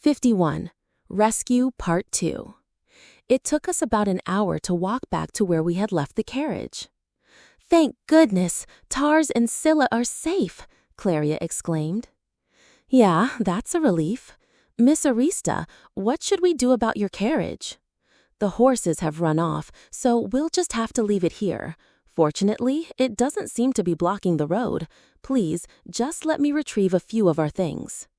51. Rescue Part 2. It took us about an hour to walk back to where we had left the carriage. "Thank goodness, Tars and Scylla are safe," Claria exclaimed. "Yeah, that's a relief. Miss Arista, what should we do about your carriage?" "The horses have run off, so we'll just have to leave it here. Fortunately, it doesn't seem to be blocking the road. Please, just let me retrieve a few of our things.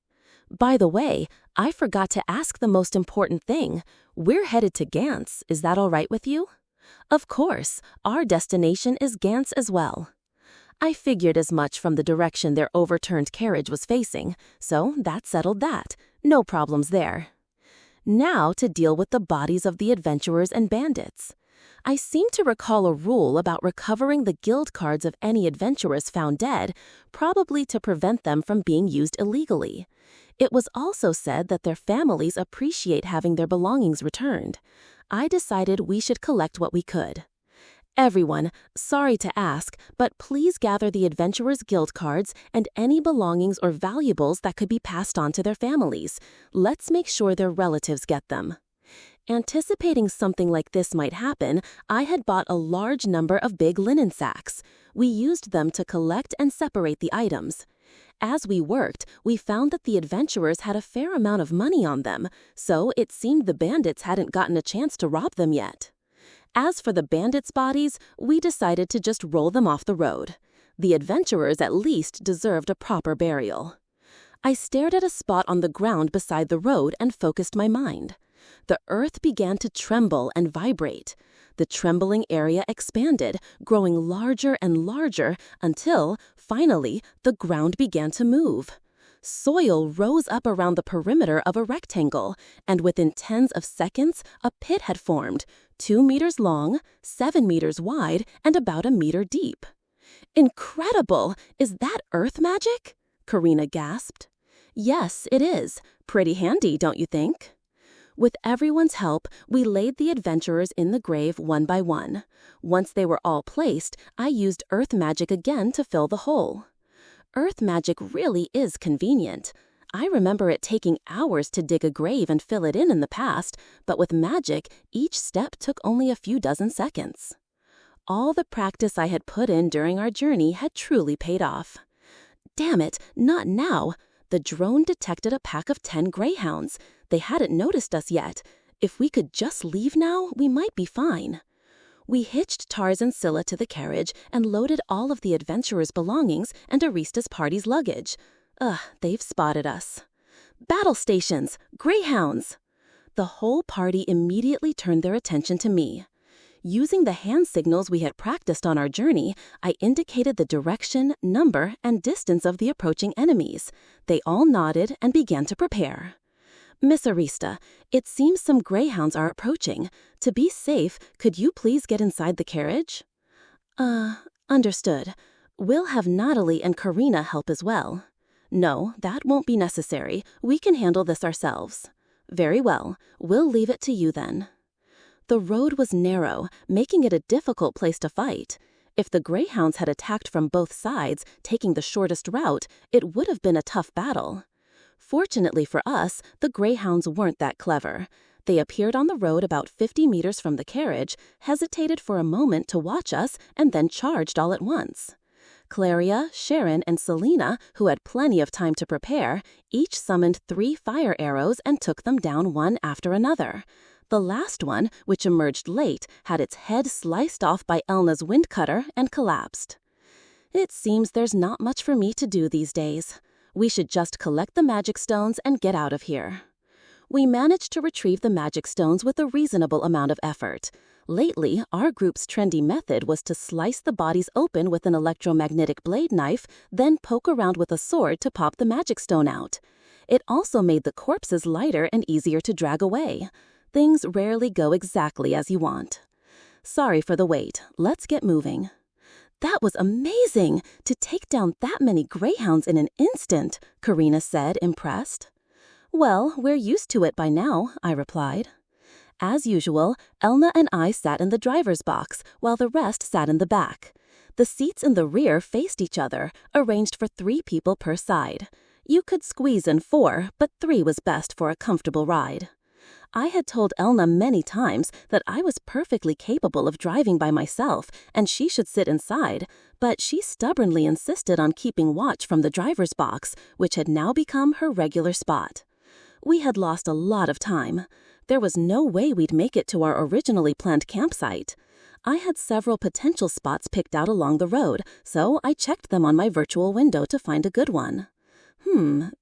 By the way, I forgot to ask the most important thing. We're headed to Gantz. Is that all right with you?" "Of course. Our destination is Gantz as well." I figured as much from the direction their overturned carriage was facing, so that settled that. No problems there. Now to deal with the bodies of the adventurers and bandits. I seem to recall a rule about recovering the guild cards of any adventurers found dead, probably to prevent them from being used illegally. It was also said that their families appreciate having their belongings returned. I decided we should collect what we could. Everyone, sorry to ask, but please gather the Adventurers Guild cards and any belongings or valuables that could be passed on to their families. Let's make sure their relatives get them. Anticipating something like this might happen, I had bought a large number of big linen sacks. We used them to collect and separate the items. As we worked, we found that the adventurers had a fair amount of money on them, so it seemed the bandits hadn't gotten a chance to rob them yet. As for the bandits' bodies, we decided to just roll them off the road. The adventurers at least deserved a proper burial. I stared at a spot on the ground beside the road and focused my mind. The earth began to tremble and vibrate. The trembling area expanded, growing larger and larger until, finally, the ground began to move. Soil rose up around the perimeter of a rectangle, and within tens of seconds, a pit had formed, 2 meters long, 7 meters wide, and about a meter deep. "Incredible! Is that earth magic?" Karina gasped. "Yes, it is. Pretty handy, don't you think?" With everyone's help, we laid the adventurers in the grave one by one. Once they were all placed, I used earth magic again to fill the hole. Earth magic really is convenient. I remember it taking hours to dig a grave and fill it in the past, but with magic, each step took only a few dozen seconds. All the practice I had put in during our journey had truly paid off. Damn it, not now! The drone detected a pack of 10 greyhounds. They hadn't noticed us yet. If we could just leave now, we might be fine. We hitched Tars and Scylla to the carriage and loaded all of the adventurers' belongings and Arista's party's luggage. They've spotted us. "Battle stations! Greyhounds!" The whole party immediately turned their attention to me. Using the hand signals we had practiced on our journey, I indicated the direction, number, and distance of the approaching enemies. They all nodded and began to prepare. "Miss Arista, it seems some greyhounds are approaching. To be safe, could you please get inside the carriage?" Understood. We'll have Natalie and Karina help as well." "No, that won't be necessary. We can handle this ourselves." "Very well. We'll leave it to you then." The road was narrow, making it a difficult place to fight. If the greyhounds had attacked from both sides, taking the shortest route, it would have been a tough battle. Fortunately for us, the greyhounds weren't that clever. They appeared on the road about 50 meters from the carriage, hesitated for a moment to watch us, and then charged all at once. Claria, Sharon, and Selena, who had plenty of time to prepare, each summoned 3 fire arrows and took them down one after another. The last one, which emerged late, had its head sliced off by Elna's wind cutter and collapsed. It seems there's not much for me to do these days. We should just collect the magic stones and get out of here. We managed to retrieve the magic stones with a reasonable amount of effort. Lately, our group's trendy method was to slice the bodies open with an electromagnetic blade knife, then poke around with a sword to pop the magic stone out. It also made the corpses lighter and easier to drag away. Things rarely go exactly as you want. Sorry for the wait. Let's get moving. "That was amazing! To take down that many greyhounds in an instant," Karina said, impressed. "Well, we're used to it by now," I replied. As usual, Elna and I sat in the driver's box, while the rest sat in the back. The seats in the rear faced each other, arranged for 3 people per side. You could squeeze in 4, but 3 was best for a comfortable ride. I had told Elna many times that I was perfectly capable of driving by myself and she should sit inside, but she stubbornly insisted on keeping watch from the driver's box, which had now become her regular spot. We had lost a lot of time. There was no way we'd make it to our originally planned campsite. I had several potential spots picked out along the road, so I checked them on my virtual window to find a good one.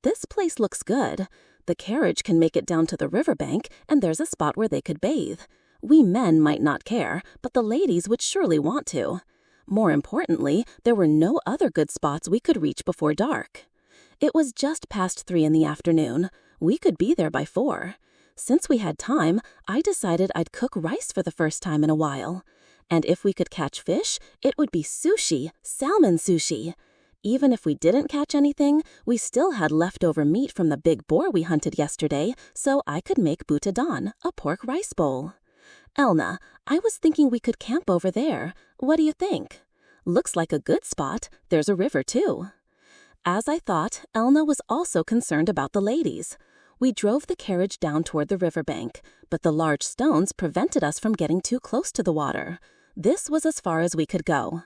This place looks good. The carriage can make it down to the riverbank, and there's a spot where they could bathe. We men might not care, but the ladies would surely want to. More importantly, there were no other good spots we could reach before dark. It was just past 3 in the afternoon. We could be there by 4. Since we had time, I decided I'd cook rice for the first time in a while. And if we could catch fish, it would be sushi, salmon sushi. Even if we didn't catch anything, we still had leftover meat from the big boar we hunted yesterday, so I could make boutadon, a pork rice bowl. Elna, I was thinking we could camp over there. What do you think? Looks like a good spot. There's a river, too. As I thought, Elna was also concerned about the ladies. We drove the carriage down toward the riverbank, but the large stones prevented us from getting too close to the water. This was as far as we could go.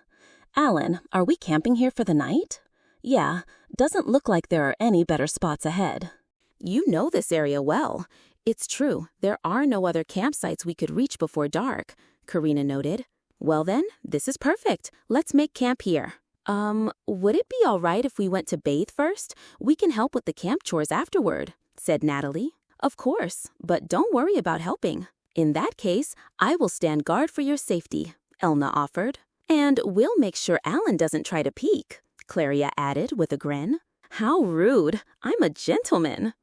Alan, are we camping here for the night? Yeah, doesn't look like there are any better spots ahead. You know this area well. It's true, there are no other campsites we could reach before dark, Karina noted. Well then, this is perfect. Let's make camp here. Would it be all right if we went to bathe first? We can help with the camp chores afterward, said Natalie. Of course, but don't worry about helping. In that case, I will stand guard for your safety, Elna offered. And we'll make sure Alan doesn't try to peek, Claria added with a grin. How rude. I'm a gentleman.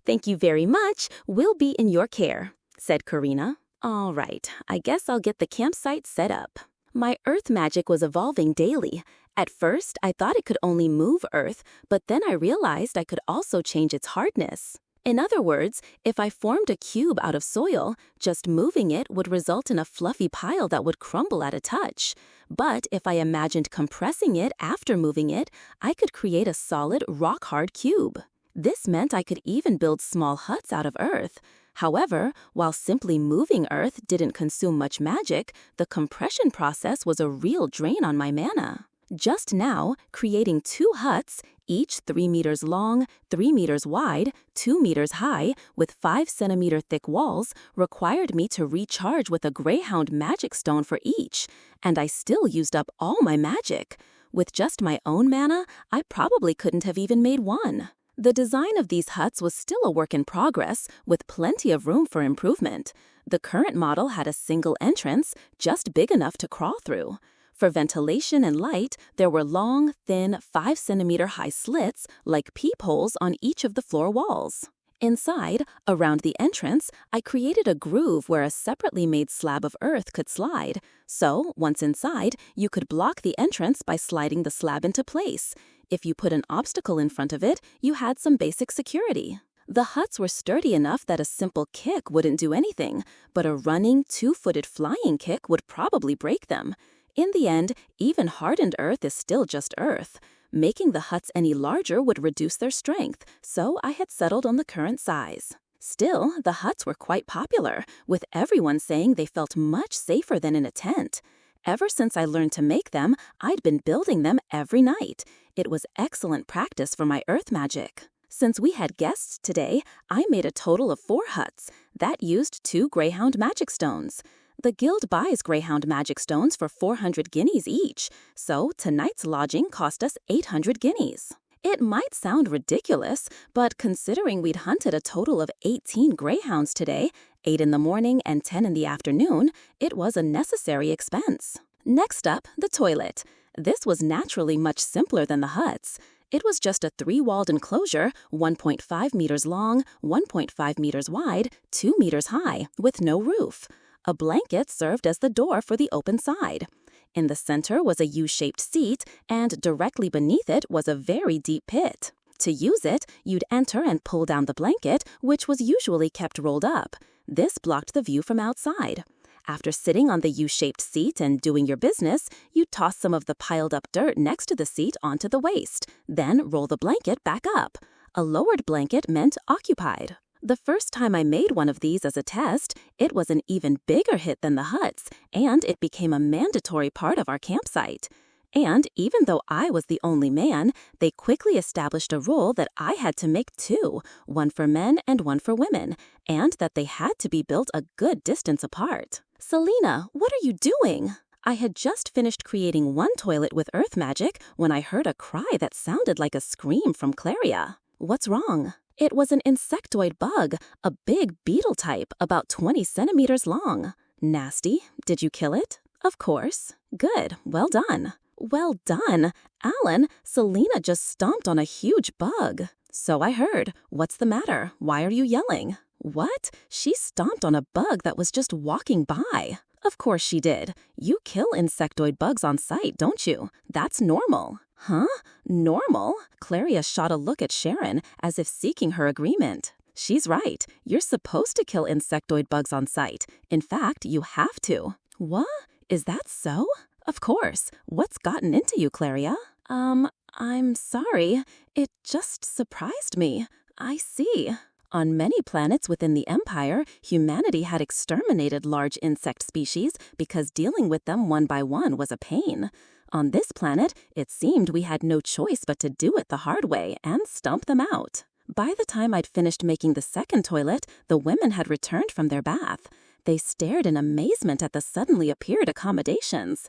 Thank you very much. We'll be in your care, said Karina. All right, I guess I'll get the campsite set up. My earth magic was evolving daily. At first, I thought it could only move earth, but then I realized I could also change its hardness. In other words, if I formed a cube out of soil, just moving it would result in a fluffy pile that would crumble at a touch. But if I imagined compressing it after moving it, I could create a solid, rock-hard cube. This meant I could even build small huts out of earth. However, while simply moving earth didn't consume much magic, the compression process was a real drain on my mana. Just now, creating 2 huts, each 3 meters long, 3 meters wide, 2 meters high, with 5-centimeter thick walls, required me to recharge with a greyhound magic stone for each, and I still used up all my magic. With just my own mana, I probably couldn't have even made one. The design of these huts was still a work in progress, with plenty of room for improvement. The current model had a single entrance, just big enough to crawl through. For ventilation and light, there were long, thin, 5-centimeter high slits, like peepholes on each of the floor walls. Inside, around the entrance, I created a groove where a separately made slab of earth could slide. So, once inside, you could block the entrance by sliding the slab into place. If you put an obstacle in front of it, you had some basic security. The huts were sturdy enough that a simple kick wouldn't do anything, but a running, 2-footed flying kick would probably break them. In the end, even hardened earth is still just earth. Making the huts any larger would reduce their strength, so I had settled on the current size. Still, the huts were quite popular, with everyone saying they felt much safer than in a tent. Ever since I learned to make them, I'd been building them every night. It was excellent practice for my earth magic. Since we had guests today, I made a total of 4 huts. That used 2 greyhound magic stones. The guild buys greyhound magic stones for 400 guineas each, so tonight's lodging cost us 800 guineas. It might sound ridiculous, but considering we'd hunted a total of 18 greyhounds today, 8 in the morning and 10 in the afternoon, it was a necessary expense. Next up, the toilet. This was naturally much simpler than the huts. It was just a 3-walled enclosure, 1.5 meters long, 1.5 meters wide, 2 meters high, with no roof. A blanket served as the door for the open side. In the center was a U-shaped seat, and directly beneath it was a very deep pit. To use it, you'd enter and pull down the blanket, which was usually kept rolled up. This blocked the view from outside. After sitting on the U-shaped seat and doing your business, you toss some of the piled-up dirt next to the seat onto the waist, then roll the blanket back up. A lowered blanket meant occupied. The first time I made one of these as a test, it was an even bigger hit than the huts, and it became a mandatory part of our campsite. And even though I was the only man, they quickly established a rule that I had to make two, one for men and one for women, and that they had to be built a good distance apart. Selena, what are you doing? I had just finished creating one toilet with earth magic when I heard a cry that sounded like a scream from Claria. What's wrong? It was an insectoid bug, a big beetle type, about 20 centimeters long. Nasty. Did you kill it? Of course. Good. Well done. Well done. Alan, Selena just stomped on a huge bug. So I heard. What's the matter? Why are you yelling? What? She stomped on a bug that was just walking by. Of course she did. You kill insectoid bugs on sight, don't you? That's normal. Huh? Normal? Claria shot a look at Sharon as if seeking her agreement. She's right. You're supposed to kill insectoid bugs on sight. In fact, you have to. What? Is that so? Of course. What's gotten into you, Claria? I'm sorry. It just surprised me. I see. On many planets within the Empire, humanity had exterminated large insect species because dealing with them one by one was a pain. On this planet, it seemed we had no choice but to do it the hard way and stomp them out. By the time I'd finished making the second toilet, the women had returned from their bath. They stared in amazement at the suddenly appeared accommodations.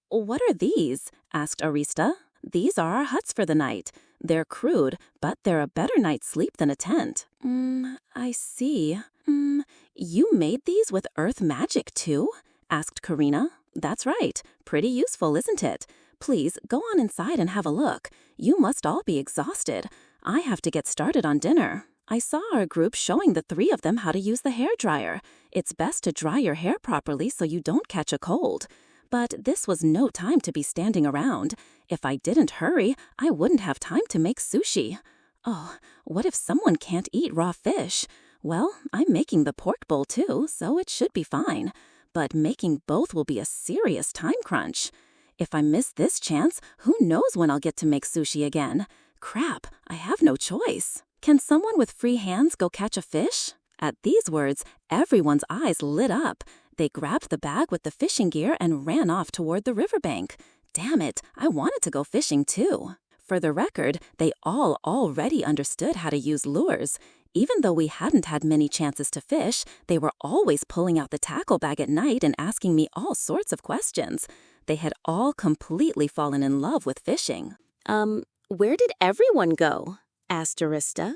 What are these? Asked Arista. These are our huts for the night. They're crude, but they're a better night's sleep than a tent. I see. You made these with earth magic too? Asked Karina. That's right. Pretty useful, isn't it? Please, go on inside and have a look. You must all be exhausted. I have to get started on dinner. I saw our group showing the three of them how to use the hairdryer. It's best to dry your hair properly so you don't catch a cold. But this was no time to be standing around. If I didn't hurry, I wouldn't have time to make sushi. Oh, what if someone can't eat raw fish? Well, I'm making the pork bowl too, so it should be fine. But making both will be a serious time crunch. If I miss this chance, who knows when I'll get to make sushi again? Crap, I have no choice. Can someone with free hands go catch a fish? At these words, everyone's eyes lit up. They grabbed the bag with the fishing gear and ran off toward the riverbank. Damn it, I wanted to go fishing too. For the record, they all already understood how to use lures. Even though we hadn't had many chances to fish, they were always pulling out the tackle bag at night and asking me all sorts of questions. They had all completely fallen in love with fishing. Where did everyone go? Asked Arista.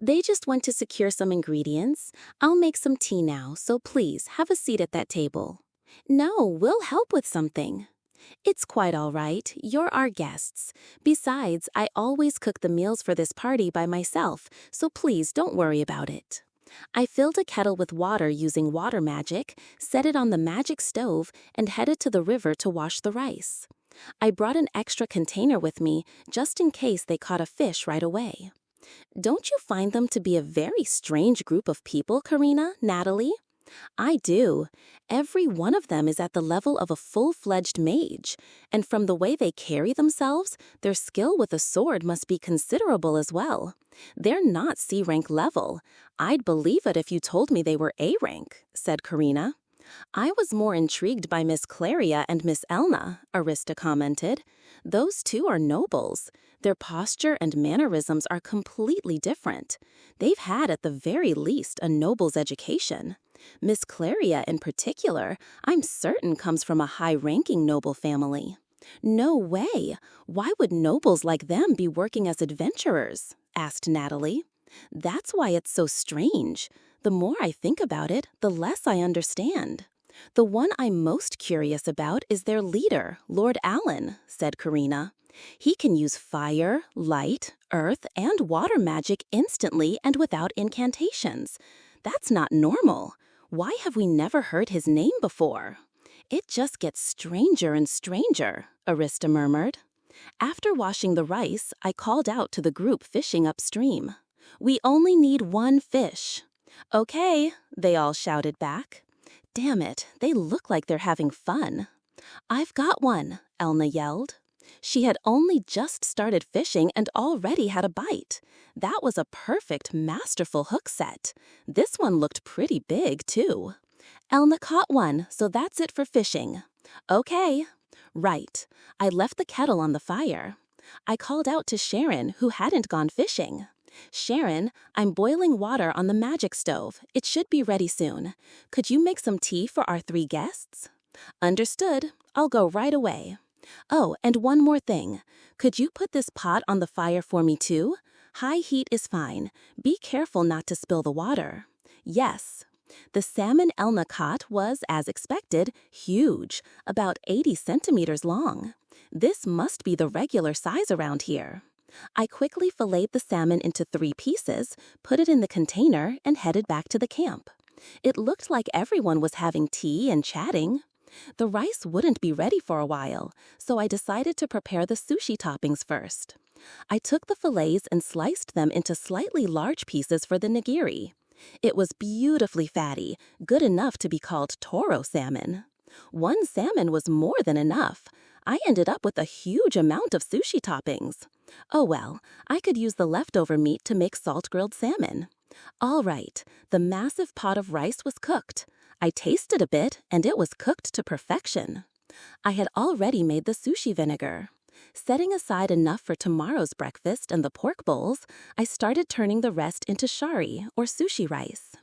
They just went to secure some ingredients. I'll make some tea now, so please have a seat at that table. No, we'll help with something. It's quite all right. You're our guests. Besides, I always cook the meals for this party by myself, so please don't worry about it. I filled a kettle with water using water magic, set it on the magic stove, and headed to the river to wash the rice. I brought an extra container with me just in case they caught a fish right away. Don't you find them to be a very strange group of people, Karina, Natalie? I do. Every one of them is at the level of a full-fledged mage, and from the way they carry themselves, their skill with a sword must be considerable as well. They're not C-rank level. I'd believe it if you told me they were A-rank, said Karina. I was more intrigued by Miss Claria and Miss Elna, Arista commented. Those two are nobles. Their posture and mannerisms are completely different. They've had, at the very least, a noble's education. Miss Claria, in particular, I'm certain comes from a high-ranking noble family. No way! Why would nobles like them be working as adventurers? Asked Natalie. That's why it's so strange. The more I think about it, the less I understand. The one I'm most curious about is their leader, Lord Alan, said Karina. He can use fire, light, earth, and water magic instantly and without incantations. That's not normal. Why have we never heard his name before? It just gets stranger and stranger, Arista murmured. After washing the rice, I called out to the group fishing upstream. We only need one fish. Okay, they all shouted back. Damn it, they look like they're having fun. I've got one, Elna yelled. She had only just started fishing and already had a bite. That was a perfect, masterful hook set. This one looked pretty big, too. Elna caught one, so that's it for fishing. Okay. Right. I left the kettle on the fire. I called out to Sharon, who hadn't gone fishing. Sharon, I'm boiling water on the magic stove. It should be ready soon. Could you make some tea for our 3 guests? Understood. I'll go right away. Oh, and one more thing. Could you put this pot on the fire for me too? High heat is fine. Be careful not to spill the water. Yes. The salmon Elna caught was, as expected, huge, about 80 centimeters long. This must be the regular size around here. I quickly filleted the salmon into 3 pieces, put it in the container, and headed back to the camp. It looked like everyone was having tea and chatting. The rice wouldn't be ready for a while, so I decided to prepare the sushi toppings first. I took the fillets and sliced them into slightly large pieces for the nigiri. It was beautifully fatty, good enough to be called toro salmon. 1 salmon was more than enough. I ended up with a huge amount of sushi toppings. Oh well, I could use the leftover meat to make salt-grilled salmon. All right, the massive pot of rice was cooked. I tasted a bit, and it was cooked to perfection. I had already made the sushi vinegar. Setting aside enough for tomorrow's breakfast and the pork bowls, I started turning the rest into shari, or sushi rice.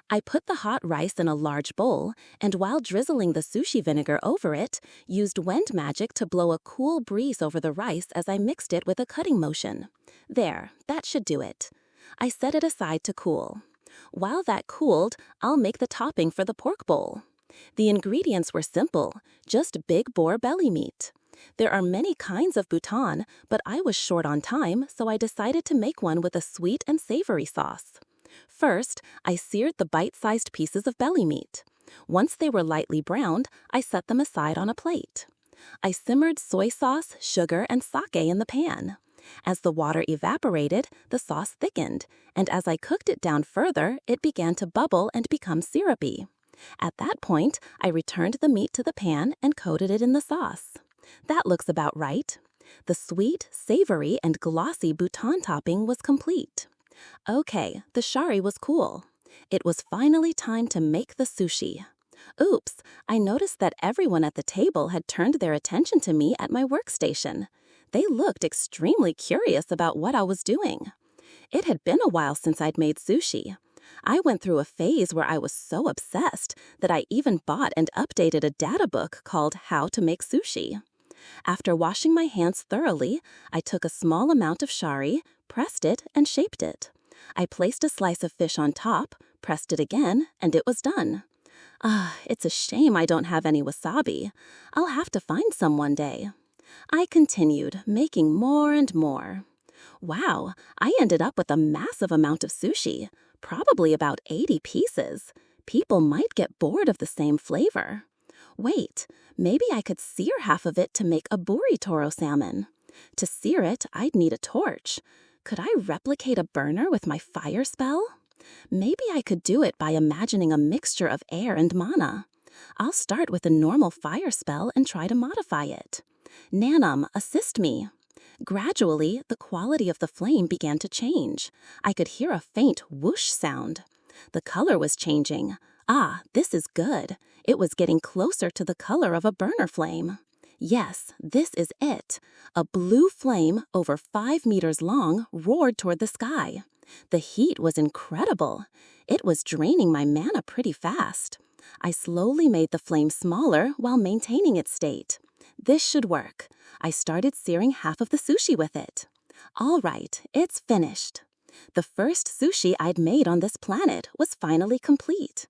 I put the hot rice in a large bowl, and while drizzling the sushi vinegar over it, used wind magic to blow a cool breeze over the rice as I mixed it with a cutting motion. There, that should do it. I set it aside to cool. While that cooled, I'll make the topping for the pork bowl. The ingredients were simple, just big boar belly meat. There are many kinds of bouton, but I was short on time, so I decided to make one with a sweet and savory sauce. First, I seared the bite-sized pieces of belly meat. Once they were lightly browned, I set them aside on a plate. I simmered soy sauce, sugar, and sake in the pan. As the water evaporated, the sauce thickened, and as I cooked it down further, it began to bubble and become syrupy. At that point, I returned the meat to the pan and coated it in the sauce. That looks about right. The sweet, savory, and glossy bouton topping was complete. Okay, the shari was cool. It was finally time to make the sushi. Oops, I noticed that everyone at the table had turned their attention to me at my workstation. They looked extremely curious about what I was doing. It had been a while since I'd made sushi. I went through a phase where I was so obsessed that I even bought and updated a data book called How to Make Sushi. After washing my hands thoroughly, I took a small amount of shari, pressed it, and shaped it. I placed a slice of fish on top, pressed it again, and it was done. It's a shame I don't have any wasabi. I'll have to find some one day. I continued, making more and more. Wow, I ended up with a massive amount of sushi, probably about 80 pieces. People might get bored of the same flavor. Wait, maybe I could sear half of it to make a buri toro salmon. To sear it, I'd need a torch. Could I replicate a burner with my fire spell? Maybe I could do it by imagining a mixture of air and mana. I'll start with a normal fire spell and try to modify it. Nanom, assist me. Gradually, the quality of the flame began to change. I could hear a faint whoosh sound. The color was changing. This is good. It was getting closer to the color of a burner flame. Yes, this is it. A blue flame, over 5 meters long, roared toward the sky. The heat was incredible. It was draining my mana pretty fast. I slowly made the flame smaller while maintaining its state. This should work. I started searing half of the sushi with it. All right, it's finished. The first sushi I'd made on this planet was finally complete.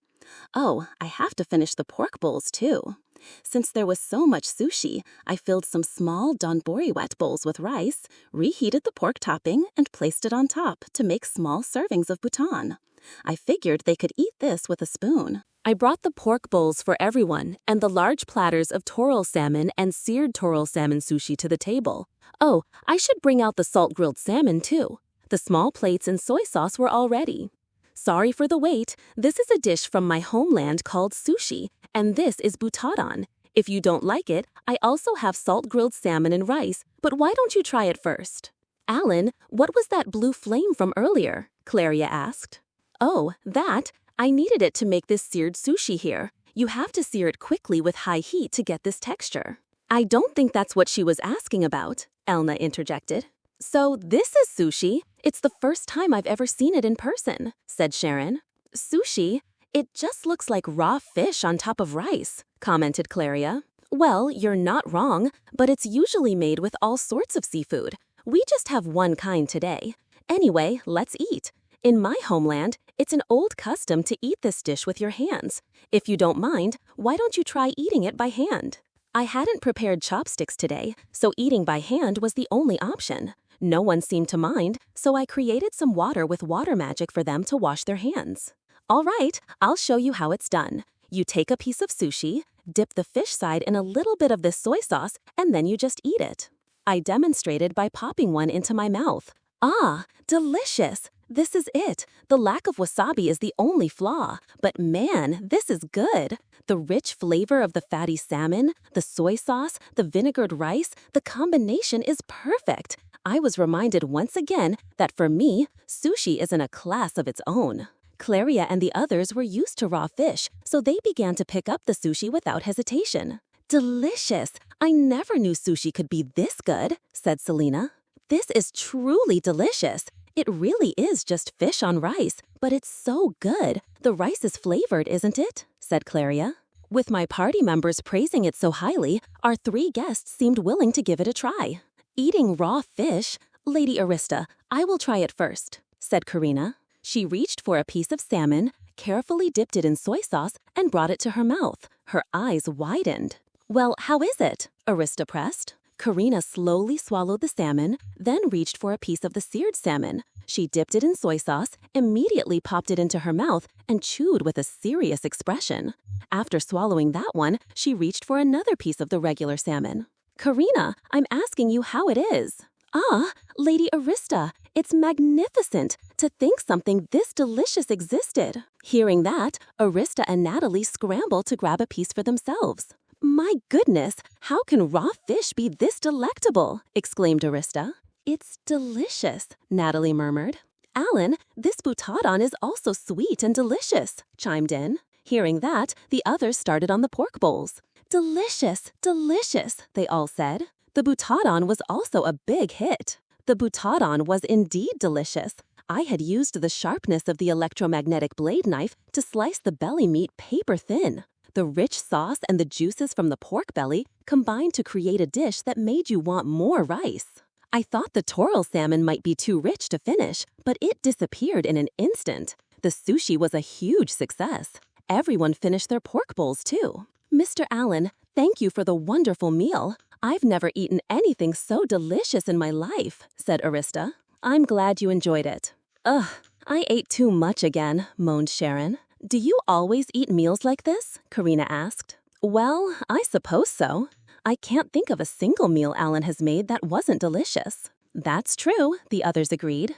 Oh, I have to finish the pork bowls too. Since there was so much sushi, I filled some small donbori wet bowls with rice, reheated the pork topping, and placed it on top to make small servings of bouton. I figured they could eat this with a spoon. I brought the pork bowls for everyone and the large platters of toral salmon and seared toral salmon sushi to the table. Oh, I should bring out the salt-grilled salmon too. The small plates and soy sauce were all ready. Sorry for the wait. This is a dish from my homeland called sushi, and this is butadan. If you don't like it, I also have salt-grilled salmon and rice, but why don't you try it first? Alan, what was that blue flame from earlier? Claria asked. Oh, that? I needed it to make this seared sushi here. You have to sear it quickly with high heat to get this texture. I don't think that's what she was asking about, Elna interjected. So this is sushi? It's the first time I've ever seen it in person, said Sharon. Sushi? It just looks like raw fish on top of rice, commented Claria. Well, you're not wrong, but it's usually made with all sorts of seafood. We just have one kind today. Anyway, let's eat. In my homeland, it's an old custom to eat this dish with your hands. If you don't mind, why don't you try eating it by hand? I hadn't prepared chopsticks today, so eating by hand was the only option. No one seemed to mind, so I created some water with water magic for them to wash their hands. All right, I'll show you how it's done. You take a piece of sushi, dip the fish side in a little bit of this soy sauce, and then you just eat it. I demonstrated by popping one into my mouth. Ah, delicious! This is it. The lack of wasabi is the only flaw, but man, this is good. The rich flavor of the fatty salmon, the soy sauce, the vinegared rice, the combination is perfect. I was reminded once again that for me, sushi is in a class of its own. Claria and the others were used to raw fish, so they began to pick up the sushi without hesitation. Delicious! I never knew sushi could be this good, said Selena. This is truly delicious. It really is just fish on rice, but it's so good. The rice is flavored, isn't it? Said Claria. With my party members praising it so highly, our 3 guests seemed willing to give it a try. Eating raw fish? Lady Arista, I will try it first, said Karina. She reached for a piece of salmon, carefully dipped it in soy sauce, and brought it to her mouth. Her eyes widened. Well, how is it? Arista pressed. Karina slowly swallowed the salmon, then reached for a piece of the seared salmon. She dipped it in soy sauce, immediately popped it into her mouth, and chewed with a serious expression. After swallowing that one, she reached for another piece of the regular salmon. Karina, I'm asking you how it is. Ah, Lady Arista, it's magnificent. To think something this delicious existed. Hearing that, Arista and Natalie scrambled to grab a piece for themselves. My goodness, how can raw fish be this delectable? Exclaimed Arista. It's delicious, Natalie murmured. Alan, this butadan is also sweet and delicious, chimed in. Hearing that, the others started on the pork bowls. Delicious, delicious, they all said. The butadan was also a big hit. The butadan was indeed delicious. I had used the sharpness of the electromagnetic blade knife to slice the belly meat paper thin. The rich sauce and the juices from the pork belly combined to create a dish that made you want more rice. I thought the toral salmon might be too rich to finish, but it disappeared in an instant. The sushi was a huge success. Everyone finished their pork bowls too. Mr. Allen, thank you for the wonderful meal. I've never eaten anything so delicious in my life, said Arista. I'm glad you enjoyed it. Ugh, I ate too much again, moaned Sharon. Do you always eat meals like this? Karina asked. Well, I suppose so. I can't think of a single meal Alan has made that wasn't delicious. That's true, the others agreed.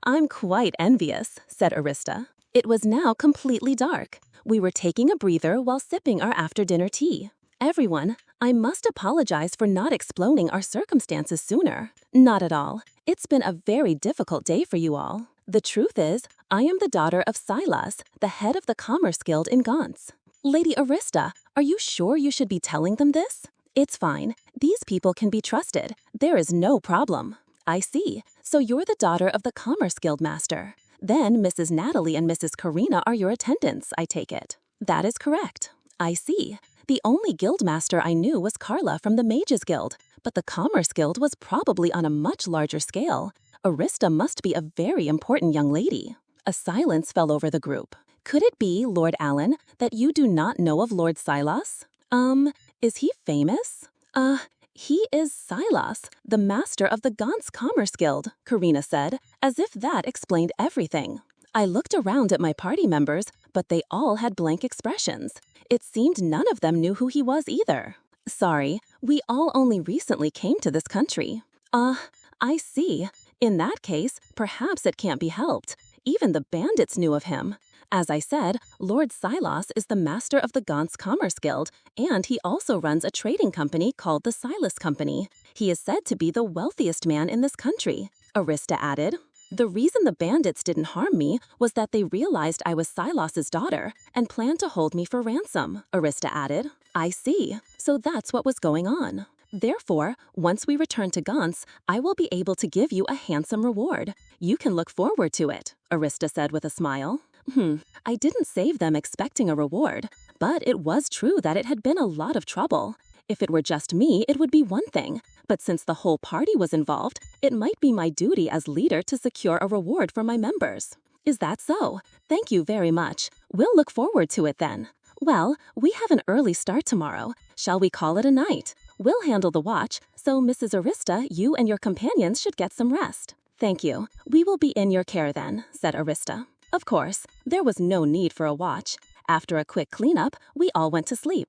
I'm quite envious, said Arista. It was now completely dark. We were taking a breather while sipping our after-dinner tea. Everyone, I must apologize for not explaining our circumstances sooner. Not at all. It's been a very difficult day for you all. The truth is, I am the daughter of Silas, the head of the Commerce Guild in Gaunt's. Lady Arista, are you sure you should be telling them this? It's fine. These people can be trusted. There is no problem. I see. So you're the daughter of the Commerce Guild master. Then Mrs. Natalie and Mrs. Karina are your attendants, I take it. That is correct. I see. The only guild master I knew was Carla from the Mages Guild, but the Commerce Guild was probably on a much larger scale. Arista must be a very important young lady. A silence fell over the group. Could it be, Lord Allen, that you do not know of Lord Silas? Is he famous? He is Silas, the master of the Gaunt's Commerce Guild, Karina said, as if that explained everything. I looked around at my party members, but they all had blank expressions. It seemed none of them knew who he was either. Sorry, we all only recently came to this country. I see. In that case, perhaps it can't be helped. Even the bandits knew of him. As I said, Lord Silas is the master of the Gaunt's Commerce Guild, and he also runs a trading company called the Silas Company. He is said to be the wealthiest man in this country, Arista added. The reason the bandits didn't harm me was that they realized I was Silas's daughter and planned to hold me for ransom, Arista added. I see. So that's what was going on. Therefore, once we return to Gaunt's, I will be able to give you a handsome reward. You can look forward to it, Arista said with a smile. I didn't save them expecting a reward, but it was true that it had been a lot of trouble. If it were just me, it would be one thing, but since the whole party was involved, it might be my duty as leader to secure a reward for my members. Is that so? Thank you very much. We'll look forward to it then. Well, we have an early start tomorrow. Shall we call it a night? We'll handle the watch, so Mrs. Arista, you and your companions should get some rest. Thank you. We will be in your care then, said Arista. Of course, there was no need for a watch. After a quick cleanup, we all went to sleep.